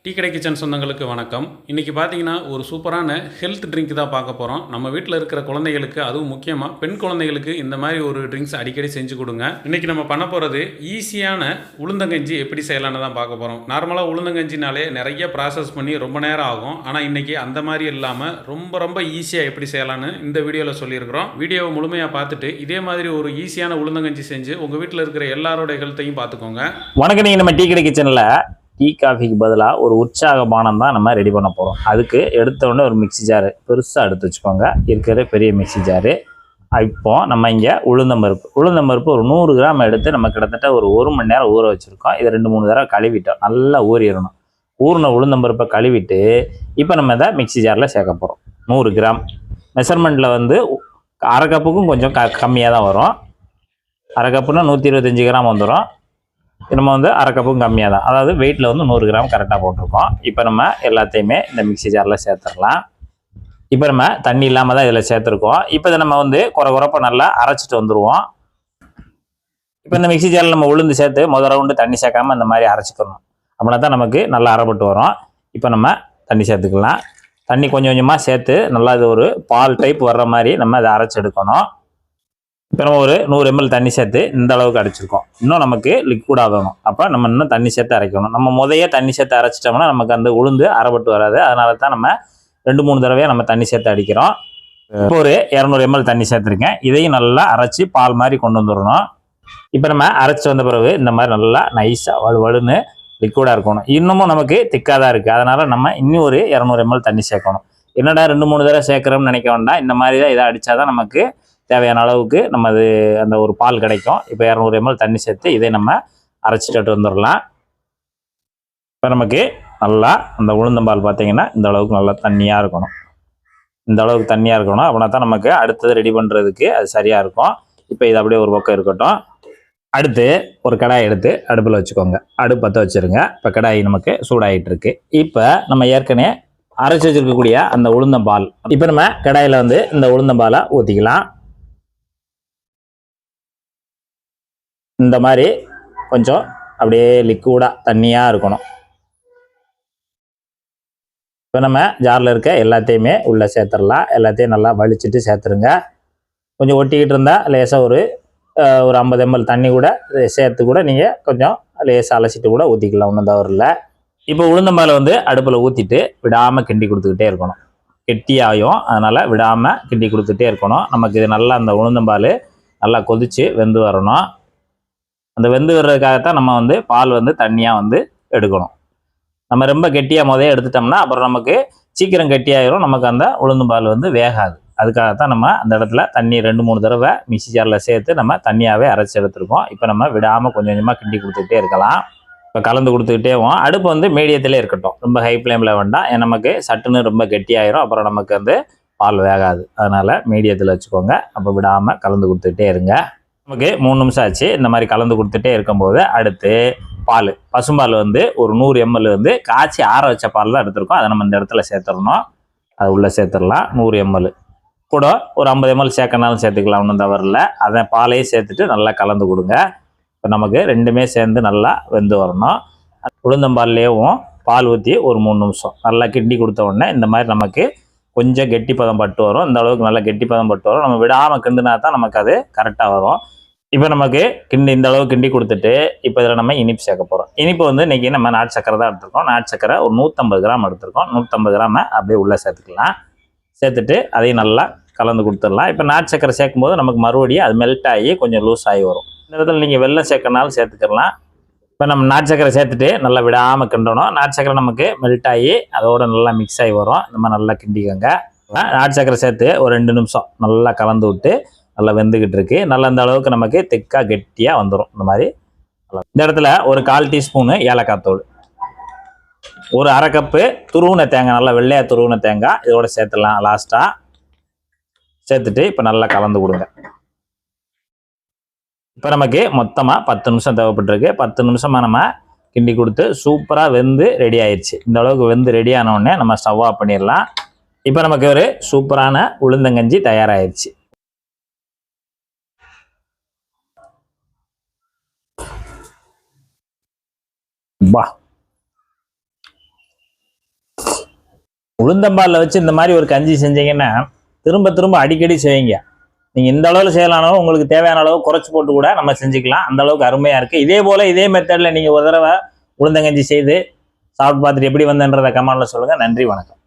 Tea கடை kitchen சொந்தங்களுக்கு வணக்கம். இன்றைக்கி பார்த்தீங்கன்னா ஒரு சூப்பரான ஹெல்த் ட்ரிங்க் தான் பார்க்க போகிறோம். நம்ம வீட்டில் இருக்கிற குழந்தைகளுக்கு, அதுவும் முக்கியமாக பெண் குழந்தைகளுக்கு இந்த மாதிரி ஒரு ட்ரிங்க்ஸ் அடிக்கடி செஞ்சு கொடுங்க. இன்றைக்கி நம்ம பண்ண போகிறது ஈஸியான உளுந்தங்கஞ்சி எப்படி செய்யலான்னு தான் பார்க்க போகிறோம். நார்மலாக உளுந்தங்கஞ்சினாலே நிறைய ப்ராசஸ் பண்ணி ரொம்ப நேரம் ஆகும். ஆனால் இன்றைக்கி அந்த மாதிரி இல்லாமல் ரொம்ப ஈஸியாக எப்படி செய்யலான்னு இந்த வீடியோவில் சொல்லியிருக்கிறோம். வீடியோவை முழுமையாக பார்த்துட்டு இதே மாதிரி ஒரு ஈஸியான உளுந்தங்கஞ்சி செஞ்சு உங்கள் வீட்டில் இருக்கிற எல்லாரோட ஹெல்த்தையும் பார்த்துக்கோங்க. வணக்கம். நீங்கள் நம்ம டீ கடை கிச்சனில் டீ காஃபிக்கு பதிலாக ஒரு உற்சாக பானம் தான் நம்ம ரெடி பண்ண போகிறோம். அதுக்கு எடுத்தோடனே ஒரு மிக்சி ஜாரு பெருசாக எடுத்து வச்சுக்கோங்க. இருக்கிற பெரிய மிக்சி ஜாரு. இப்போ நம்ம இங்கே உளுந்தம்பருப்பு ஒரு 100 கிராம் எடுத்து நம்ம கிட்டத்தட்ட ஒரு மணி நேரம் ஊற வச்சுருக்கோம். இதை 2-3 தடவை கழுவிட்டோம். நல்லா ஊறிடணும். ஊறின உளுந்தம்பருப்பை கழுவிட்டு இப்போ நம்ம இதை மிக்சி ஜாரில் சேர்க்க போகிறோம். 100 கிராம் மெஷர்மெண்ட்டில் வந்து அரை கப்புக்கும் கொஞ்சம் கம்மியாக தான் வரும். அரை கப்புன்னா 125 கிராம் வந்துடும். நம்ம வந்து அரை கப்புக்கும் கம்மியாக தான், அதாவது வெயிட்டில் வந்து 100 கிராம் கரெக்டாக போட்டிருக்கோம். இப்போ நம்ம எல்லாத்தையுமே இந்த மிக்சி ஜாரில் சேர்த்துடலாம். இப்போ நம்ம தண்ணி இல்லாமல் தான் இதில் சேர்த்துருக்கோம். இப்போ இதை நம்ம வந்து குறைப்பாக நல்லா அரைச்சிட்டு வந்துடுவோம். இப்போ இந்த மிக்சி ஜாரில் நம்ம உளுந்து சேர்த்து முதல் ரவுண்டு தண்ணி சேர்க்காமல் இந்த மாதிரி அரைச்சிக்கணும். அப்படின்னா தான் நமக்கு நல்லா அரைப்பட்டு வரும். இப்போ நம்ம தண்ணி சேர்த்துக்கலாம். தண்ணி கொஞ்சம் கொஞ்சமாக சேர்த்து நல்லா இது ஒரு பால் டைப் வர்ற மாதிரி நம்ம அதை அரைச்சி எடுக்கணும். இப்போ நம்ம ஒரு 100 ml தண்ணி சேர்த்து இந்த அளவுக்கு அரைச்சிருக்கோம். இன்னும் நமக்கு லிக்விடாக வேணும். அப்போ நம்ம இன்னும் தண்ணி சேர்த்து அரைக்கணும். நம்ம முதையே தண்ணி சேர்த்து அரைச்சிட்டோம்னா நமக்கு அந்த உளுந்து அரைப்பட்டு வராது. அதனால தான் நம்ம 2-3 தடவையாக நம்ம தண்ணி சேர்த்து அடிக்கிறோம். இப்போ ஒரு 200 ml தண்ணி சேர்த்துருக்கேன். இதையும் நல்லா அரைச்சி பால் மாதிரி கொண்டு வந்துடணும். இப்போ நம்ம அரைச்சி வந்த பிறகு இந்த மாதிரி நல்லா நைஸாக வலுன்னு லிக்விடாக இருக்கணும். இன்னமும் நமக்கு திக்காக தான் இருக்குது. அதனால் நம்ம இன்னும் ஒரு 200 ml தண்ணி சேர்க்கணும். என்னடா 2-3 தடவை சேர்க்குறோம்னு நினைக்க வேண்டாம். இந்த மாதிரி தான் இதை அடித்தா தான் நமக்கு தேவையான அளவுக்கு நம்ம அது அந்த ஒரு பால் கிடைக்கும். இப்போ 200 ml தண்ணி சேர்த்து இதை நம்ம அரைச்சிட்டு வந்துடலாம். இப்போ நமக்கு நல்லா அந்த உளுந்தம்பால் பார்த்தீங்கன்னா இந்த அளவுக்கு நல்லா தண்ணியாக இருக்கணும். இந்த அளவுக்கு தண்ணியாக இருக்கணும். அப்படின்னா தான் நமக்கு அடுத்தது ரெடி பண்ணுறதுக்கு அது சரியாக இருக்கும். இப்போ இது அப்படியே ஒரு பக்கம் இருக்கட்டும். அடுத்து ஒரு கடாய் எடுத்து அடுப்பில் வச்சுக்கோங்க. அடுப்பு பற்ற வச்சுருங்க. இப்போ கடாய் நமக்கு சூடாகிட்டு இருக்கு. இப்போ நம்ம ஏற்கனவே அரைச்சி வச்சுருக்கக்கூடிய அந்த உளுந்தம்பால் இப்போ நம்ம கடாயில் வந்து இந்த உளுந்தம்பாலை ஊற்றிக்கலாம். இந்த மாதிரி கொஞ்சம் அப்படியே லிக்விடாக தண்ணியாக இருக்கணும். இப்போ நம்ம ஜாரில் இருக்க எல்லாத்தையுமே உள்ளே சேர்த்துடலாம். எல்லாத்தையும் நல்லா வலிச்சுட்டு சேர்த்துருங்க. கொஞ்சம் ஒட்டிக்கிட்டு இருந்தால் லேசாக ஒரு 50 ml தண்ணி கூட சேர்த்து கூட நீங்கள் கொஞ்சம் லேசாக அலசிட்டு கூட ஊற்றிக்கலாம். ஒன்றும் தவறில்ல. இப்போ உளுந்தம்பாலை வந்து அடுப்பில் ஊற்றிட்டு விடாமல் கிண்டி கொடுத்துக்கிட்டே இருக்கணும். கெட்டியாகும். அதனால் விடாமல் கிண்டி கொடுத்துட்டே இருக்கணும். நமக்கு இது நல்லா அந்த உளுந்தம்பால் நல்லா கொதித்து வெந்து வரணும். அந்த வெந்து வர்றதுக்காகத்தான் நம்ம வந்து பால் வந்து தண்ணியாக வந்து எடுக்கணும். நம்ம ரொம்ப கெட்டியாக முதல்ல எடுத்துட்டோம்னா அப்புறம் நமக்கு சீக்கிரம் கெட்டியாயிரும். நமக்கு அந்த உளுந்தும் பால் வந்து வேகாது. அதுக்காகத்தான் நம்ம அந்த இடத்துல தண்ணி 2-3 தடவை மிக்சி ஜாரில் சேர்த்து நம்ம தண்ணியாகவே அரைச்சி எடுத்துருக்கோம். இப்போ நம்ம விடாமல் கொஞ்சம் கொஞ்சமாக கிண்டி கொடுத்துக்கிட்டே இருக்கலாம். இப்போ கலந்து கொடுத்துக்கிட்டேவும் அடுப்பு வந்து மீடியத்திலே இருக்கட்டும். ரொம்ப ஹை ஃப்ளேமில் வேண்டாம். நமக்கு சட்டுன்னு ரொம்ப கெட்டியாயிரும். அப்புறம் நமக்கு வந்து பால் வேகாது. அதனால் மீடியத்தில் வச்சுக்கோங்க. அப்போ விடாமல் கலந்து கொடுத்துக்கிட்டே இருங்க. நமக்கு 3 நிமிஷம் ஆச்சு. இந்த மாதிரி கலந்து கொடுத்துட்டே இருக்கும்போது அடுத்து பால் பசும்பால் வந்து ஒரு 100 ml வந்து காய்ச்சி ஆற வச்ச பால் தான் எடுத்துருக்கோம். அதை நம்ம இந்த இடத்துல சேர்த்துடணும். அது உள்ளே சேர்த்துடலாம். 100 ml கூட ஒரு 50 ml சேர்க்கனாலும் சேர்த்துக்கலாம். ஒன்றும் தவறில்லை. அதை பாலையும் சேர்த்துட்டு நல்லா கலந்து கொடுங்க. இப்போ நமக்கு ரெண்டுமே சேர்ந்து நல்லா வெந்து வரணும். உளுந்தம்பால்லேயும் பால் ஊற்றி ஒரு 3 நிமிஷம் நல்லா கிண்டி கொடுத்த உடனே இந்த மாதிரி நமக்கு கொஞ்சம் கெட்டி பதம் பட்டு வரும். இந்த அளவுக்கு நல்லா கெட்டி பதம் பட்டு வரும். நம்ம விடாமல் கிண்டுனா தான் நமக்கு அது கரெக்டாக வரும். இப்போ நமக்கு இந்த அளவுக்கு கிண்டி கொடுத்துட்டு இப்போ இதில் நம்ம இனிப்பு சேர்க்க போகிறோம். இனிப்பு வந்து இன்றைக்கி நம்ம நாட்டு சக்கரை தான் எடுத்துருக்கோம். நாட்டு சக்கரை ஒரு 150 கிராம் எடுத்துருக்கோம். 150 கிராமை அப்படியே உள்ளே சேர்த்துக்கலாம். சேர்த்துட்டு அதையும் நல்லா கலந்து கொடுத்துடலாம். இப்போ நாட்டு சக்கரை சேர்க்கும்போது நமக்கு மறுபடியும் அது மெல்ட் ஆகி கொஞ்சம் லூஸ் ஆகி வரும். இந்த இடத்துல நீங்கள் வெல்லம் சேர்க்கறனாலும் சேர்த்துக்கலாம். இப்போ நம்ம நாட்டு சக்கரை சேர்த்துட்டு நல்லா விடாமல் கிண்டணும். நாட்டு சக்கரை நமக்கு மெல்ட் ஆகி அதோட நல்லா மிக்ஸ் ஆகி வரும். இந்த மாதிரி நல்லா கிண்டிக்கோங்க. நாட்டு சக்கரை சேர்த்து ஒரு 2 நிமிஷம் நல்லா கலந்து விட்டு நல்லா வெந்துக்கிட்டு இருக்கு. நல்லா இந்த அளவுக்கு நமக்கு திக்காக கெட்டியாக வந்துடும். இந்த மாதிரி இந்த இடத்துல ஒரு 1/4 டீஸ்பூனு ஏலக்காய் தூள், ஒரு அரை கப்பு துருவின தேங்காய், நல்லா வெள்ளையாக துருவின தேங்காய் இதோட சேர்த்துடலாம். லாஸ்ட்டாக சேர்த்துட்டு இப்போ நல்லா கலந்து கொடுங்க. இப்போ நமக்கு மொத்தமாக 10 நிமிஷம் தேவைப்பட்டிருக்கு. 10 நிமிஷமாக நம்ம கிண்டி கொடுத்து சூப்பராக வெந்து ரெடி ஆயிடுச்சு. இந்த அளவுக்கு வெந்து ரெடி ஆனவுடனே நம்ம ஸ்டவ் ஆஃப் பண்ணிடலாம். இப்போ நமக்கு ஒரு சூப்பரான உளுந்தங்கஞ்சி தயாராகிடுச்சு. வா உளுந்தம்பாலில் வச்சு இந்த மாதிரி ஒரு கஞ்சி செஞ்சீங்கன்னா திரும்ப திரும்ப அடிக்கடி செய்வீங்க. நீங்கள் இந்த அளவில் செய்யலானாலும் உங்களுக்கு தேவையான அளவு குறைச்சி போட்டு கூட நம்ம செஞ்சுக்கலாம். அந்த அளவுக்கு அருமையாக இருக்குது. இதே போல் இதே மெத்தடில் நீங்கள் ஒரு தடவை உளுந்தங்கஞ்சி செய்து சாப்பிட்டு பார்த்துட்டு எப்படி வந்தன்றதை கமெண்ட்டில் சொல்லுங்கள். நன்றி, வணக்கம்.